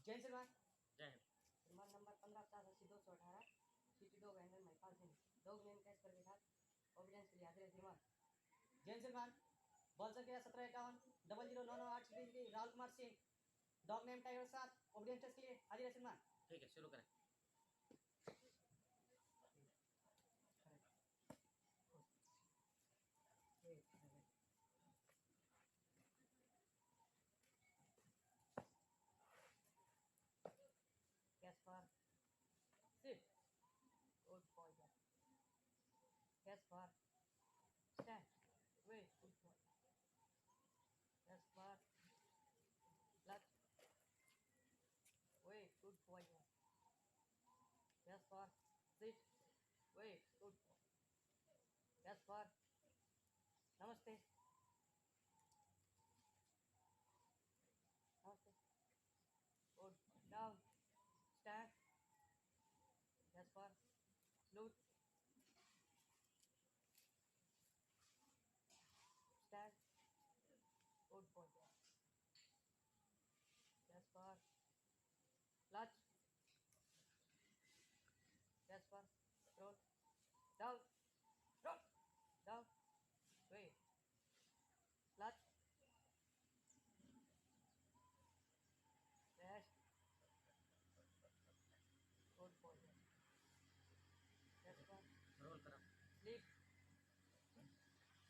जैन सलमान जय हिंद। Salman number 15/50/80/218 city dog handle माई पास दिन डॉग नेम कैश कर के साथ ऑबिडेंस के लिए हाजिर है सलमान। जैन सलमान बॉल संख्या 1751 0099 city Rahul Kumar Singh dog name tiger के साथ ऑबिडेंस के लिए हाजिर है सलमान। ठीक है, शुरू करें। Caspar, sit. Good boy. Caspar, stand. Wait, good boy. Caspar, left. Wait, good boy. Caspar, sit. Wait, good boy. Caspar, namaste. Namaste. Good. Down. Stand. Caspar, salute. Stand. Good boy. Caspar, clutch. Caspar, roll. Down. Roll. Down. Wait. Clutch. Rest. Good boy. Caspar, roll करो। sleep.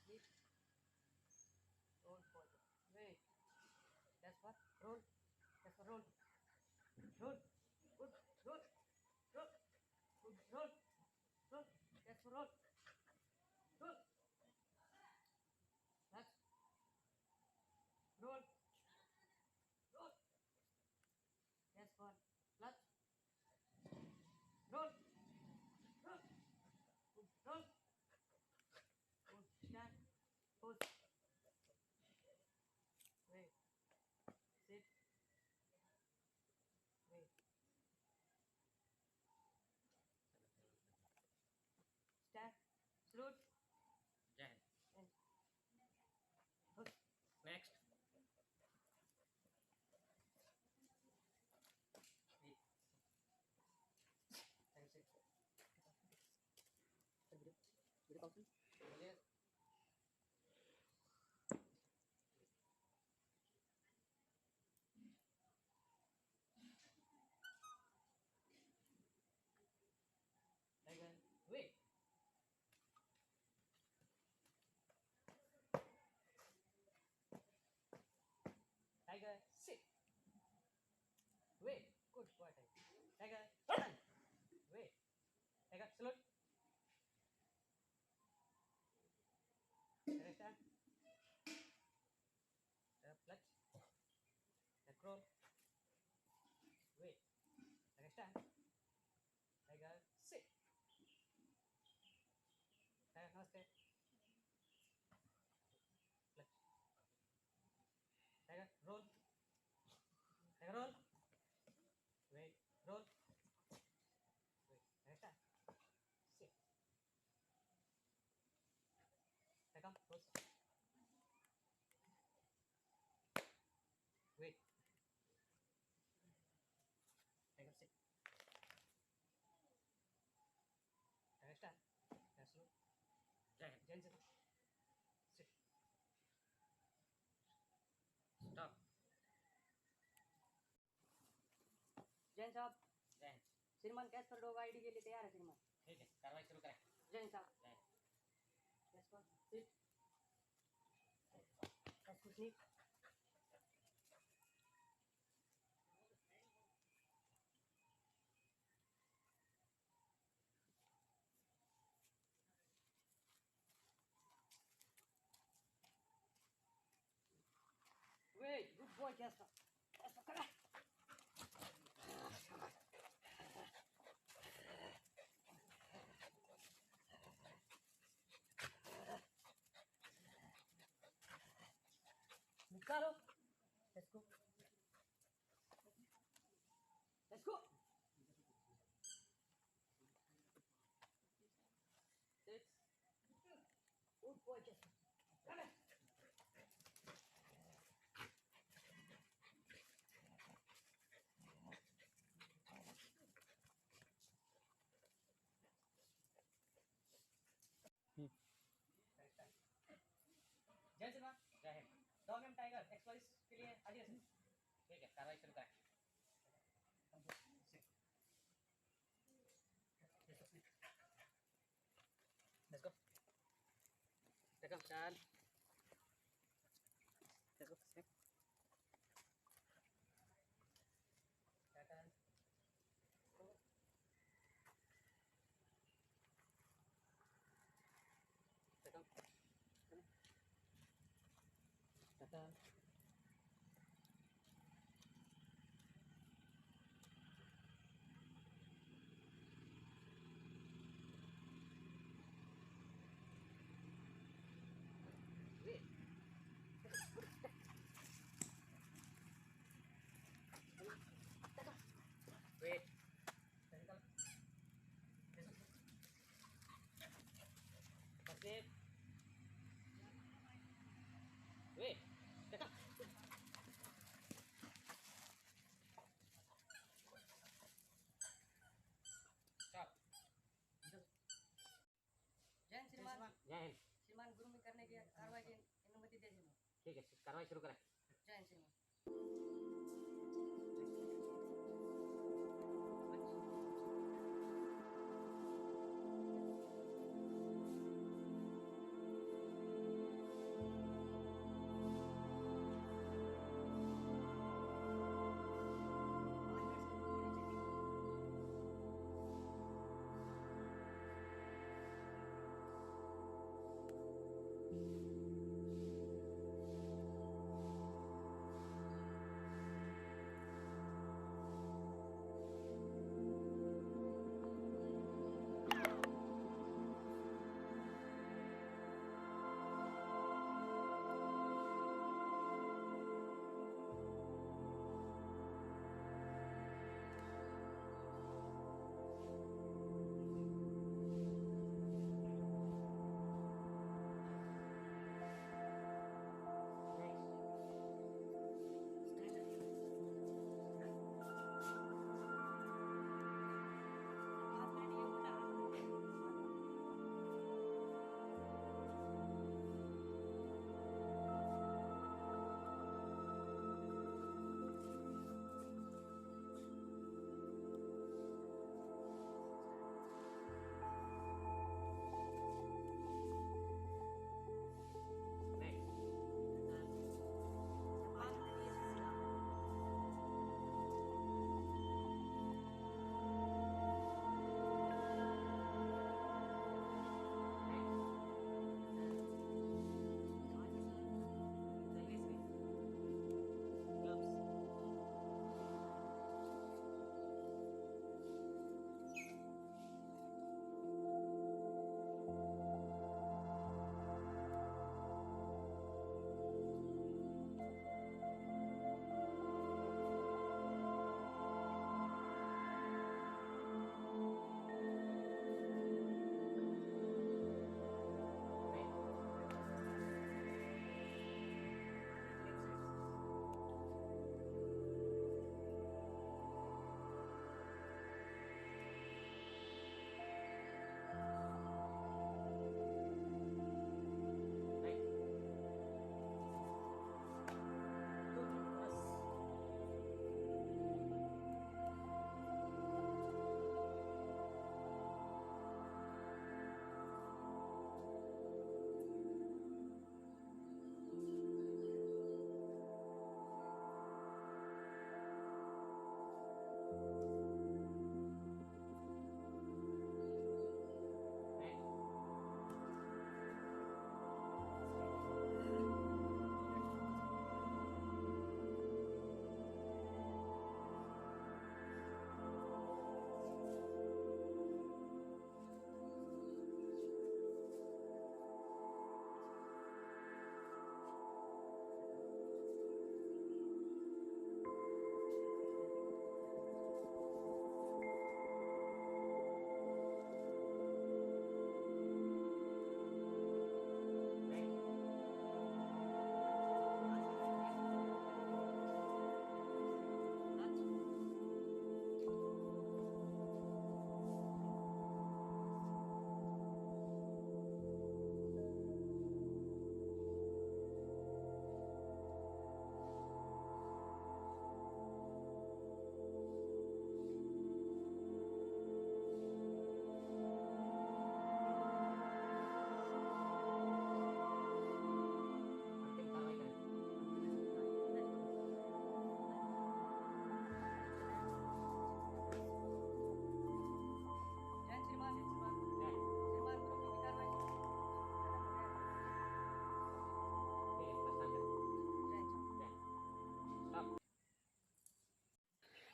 Sleep. Roll boy. Wait. Caspar, roll. Caspar, roll. Roll. Good. Roll. Roll. Good. Roll. Roll. Caspar, roll. Roll. Next. Roll. Roll. Caspar, clutch. Roll. Roll. Good. Roll. Good. Stand. Pose. Wait. Sit. Wait. Stand. Salute. जय Hind. And pose. Next. Wait. And sit. Video. Video call. Yes. Tiger. Wait. Tiger. Sit. Wait. Good boy. Tiger. Stand. Wait. Tiger. Salute. Tiger. Stand. Clutch. Tiger. Roll. Wait. Tiger. Stand. Tiger. Sit. Tiger. Namaste. Clutch. Tiger. Roll. Tiger. Roll. Wait. Roll. Wait. Tiger. Stand. Sit. Tiger. Close. Wait. Tiger. Sit. Tiger. Stand. Tiger. Slow. जय Hind. Jane. Sit. Stop. Jain साहब जय हिंद। श्रीमान Caspar dog ID के लिए तैयार है श्रीमान। ठीक है, कार्रवाई शुरू करें। जैन साहब जय Hind. Caspar sit Caspar sleep wait good boy Caspar Caspar खड़ा निकालो let's go let's go six good boy Caspar come on जय श्री राम। जय Hind. Dog name Tiger X के लिए हाजिर है। ठीक है, कार्रवाई शुरू करें। Let's go. Let's go, Chan. Let's go. Sit. Turn. Let's go. Turn. Wait. Wait. Technical. First aid. Wait. Stop. जय हिंद श्रीमान। जय हिंद। श्रीमान ग्रूमिंग करने की कार्रवाई की अनुमति दे श्रीमान। ठीक है, कार्रवाई शुरू करें। जय हिंद श्रीमान।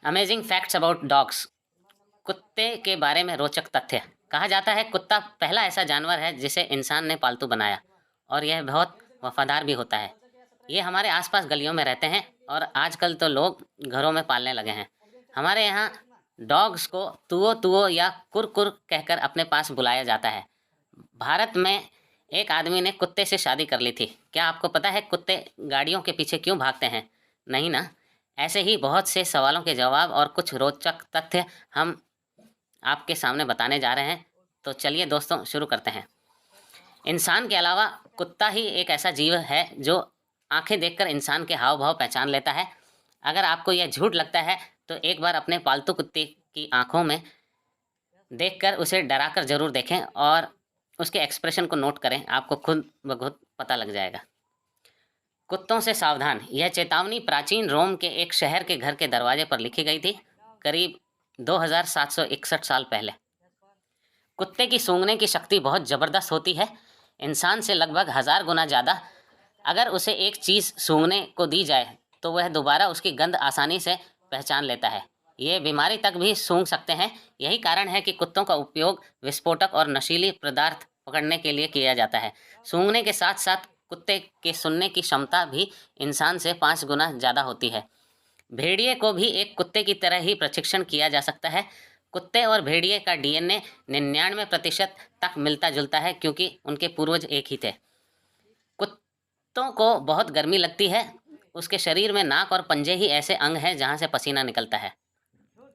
Amazing facts about dogs. कुत्ते के बारे में रोचक तथ्य। कहा जाता है कुत्ता पहला ऐसा जानवर है जिसे इंसान ने पालतू बनाया और यह बहुत वफादार भी होता है। ये हमारे आसपास गलियों में रहते हैं और आजकल तो लोग घरों में पालने लगे हैं। हमारे यहाँ डॉग्स को तुओ तुओ या कुर कुर कहकर अपने पास बुलाया जाता है। भारत में एक आदमी ने कुत्ते से शादी कर ली थी। क्या आपको पता है कुत्ते गाड़ियों के पीछे क्यों भागते हैं? नहीं ना। ऐसे ही बहुत से सवालों के जवाब और कुछ रोचक तथ्य हम आपके सामने बताने जा रहे हैं। तो चलिए दोस्तों शुरू करते हैं। इंसान के अलावा कुत्ता ही एक ऐसा जीव है जो आंखें देखकर इंसान के हाव भाव पहचान लेता है। अगर आपको यह झूठ लगता है तो एक बार अपने पालतू कुत्ते की आंखों में देखकर उसे डराकर जरूर देखें और उसके एक्सप्रेशन को नोट करें। आपको खुद ब खुद पता लग जाएगा। कुत्तों से सावधान। यह चेतावनी प्राचीन रोम के एक शहर के घर के दरवाजे पर लिखी गई थी, करीब 2761 साल पहले। कुत्ते की सूंघने की शक्ति बहुत ज़बरदस्त होती है, इंसान से लगभग 1000 गुना ज़्यादा। अगर उसे एक चीज़ सूंघने को दी जाए तो वह दोबारा उसकी गंध आसानी से पहचान लेता है। ये बीमारी तक भी सूंघ सकते हैं। यही कारण है कि कुत्तों का उपयोग विस्फोटक और नशीली पदार्थ पकड़ने के लिए किया जाता है। सूंघने के साथ साथ कुत्ते के सुनने की क्षमता भी इंसान से 5 गुना ज़्यादा होती है। भेड़िए को भी एक कुत्ते की तरह ही प्रशिक्षण किया जा सकता है। कुत्ते और भेड़िए का डीएनए 99% तक मिलता जुलता है क्योंकि उनके पूर्वज एक ही थे। कुत्तों को बहुत गर्मी लगती है। उसके शरीर में नाक और पंजे ही ऐसे अंग हैं जहाँ से पसीना निकलता है।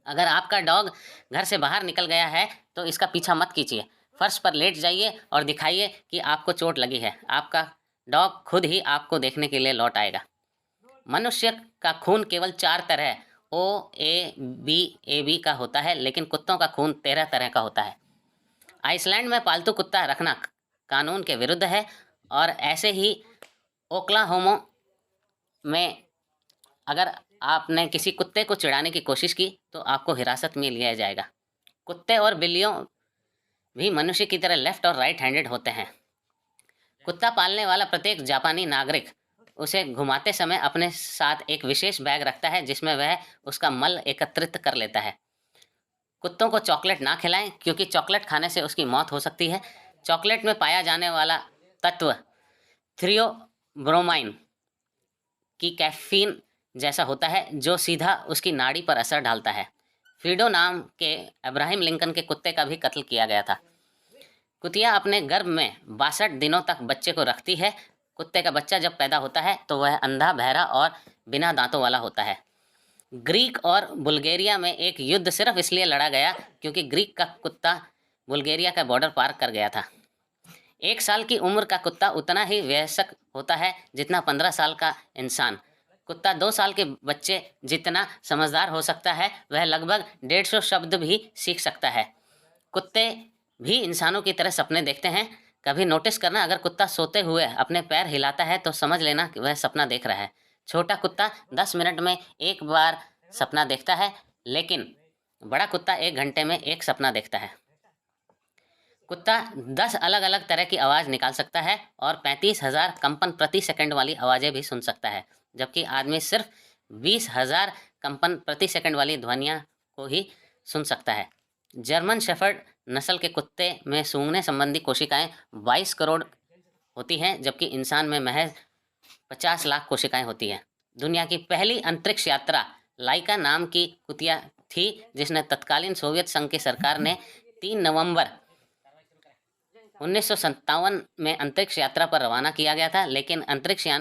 अगर आपका डॉग घर से बाहर निकल गया है तो इसका पीछा मत कीजिए। फर्श पर लेट जाइए और दिखाइए कि आपको चोट लगी है। आपका डॉग खुद ही आपको देखने के लिए लौट आएगा। मनुष्य का खून केवल 4 तरह OABAB का होता है, लेकिन कुत्तों का खून 13 तरह का होता है। आइसलैंड में पालतू कुत्ता रखना कानून के विरुद्ध है और ऐसे ही ओक्लाहोमा में अगर आपने किसी कुत्ते को चिढ़ाने की कोशिश की तो आपको हिरासत में लिया जाएगा। कुत्ते और बिल्लियों भी मनुष्य की तरह लेफ्ट और राइट हैंडेड होते हैं। कुत्ता पालने वाला प्रत्येक जापानी नागरिक उसे घुमाते समय अपने साथ एक विशेष बैग रखता है जिसमें वह उसका मल एकत्रित कर लेता है। कुत्तों को चॉकलेट ना खिलाएं क्योंकि चॉकलेट खाने से उसकी मौत हो सकती है। चॉकलेट में पाया जाने वाला तत्व थियोब्रोमाइन की कैफीन जैसा होता है जो सीधा उसकी नाड़ी पर असर डालता है। फ्रीडो नाम के अब्राहम लिंकन के कुत्ते का भी कत्ल किया गया था। कुतिया अपने गर्भ में 62 दिनों तक बच्चे को रखती है। कुत्ते का बच्चा जब पैदा होता है तो वह अंधा, बहरा और बिना दांतों वाला होता है। ग्रीक और बुल्गारिया में एक युद्ध सिर्फ इसलिए लड़ा गया क्योंकि ग्रीक का कुत्ता बुल्गारिया का बॉर्डर पार कर गया था। 1 साल की उम्र का कुत्ता उतना ही वयस्क होता है जितना 15 साल का इंसान। कुत्ता 2 साल के बच्चे जितना समझदार हो सकता है, वह लगभग 150 शब्द भी सीख सकता है। कुत्ते भी इंसानों की तरह सपने देखते हैं। कभी नोटिस करना, अगर कुत्ता सोते हुए अपने पैर हिलाता है तो समझ लेना कि वह सपना देख रहा है। छोटा कुत्ता 10 मिनट में एक बार सपना देखता है, लेकिन बड़ा कुत्ता 1 घंटे में एक सपना देखता है। कुत्ता 10 अलग अलग तरह की आवाज़ निकाल सकता है और 35,000 कंपन प्रति सेकंड वाली आवाज़ें भी सुन सकता है, जबकि आदमी सिर्फ 20,000 कंपन प्रति सेकंड वाली ध्वनियाँ को ही सुन सकता है। जर्मन शेफर्ड नस्ल के कुत्ते में सूंघने संबंधी कोशिकाएं 22 करोड़ होती हैं, जबकि इंसान में महज 50 लाख कोशिकाएं होती हैं। दुनिया की पहली अंतरिक्ष यात्रा लाइका नाम की कुतिया थी जिसने तत्कालीन सोवियत संघ की सरकार ने 3 नवंबर 1957 में अंतरिक्ष यात्रा पर रवाना किया गया था, लेकिन अंतरिक्ष यान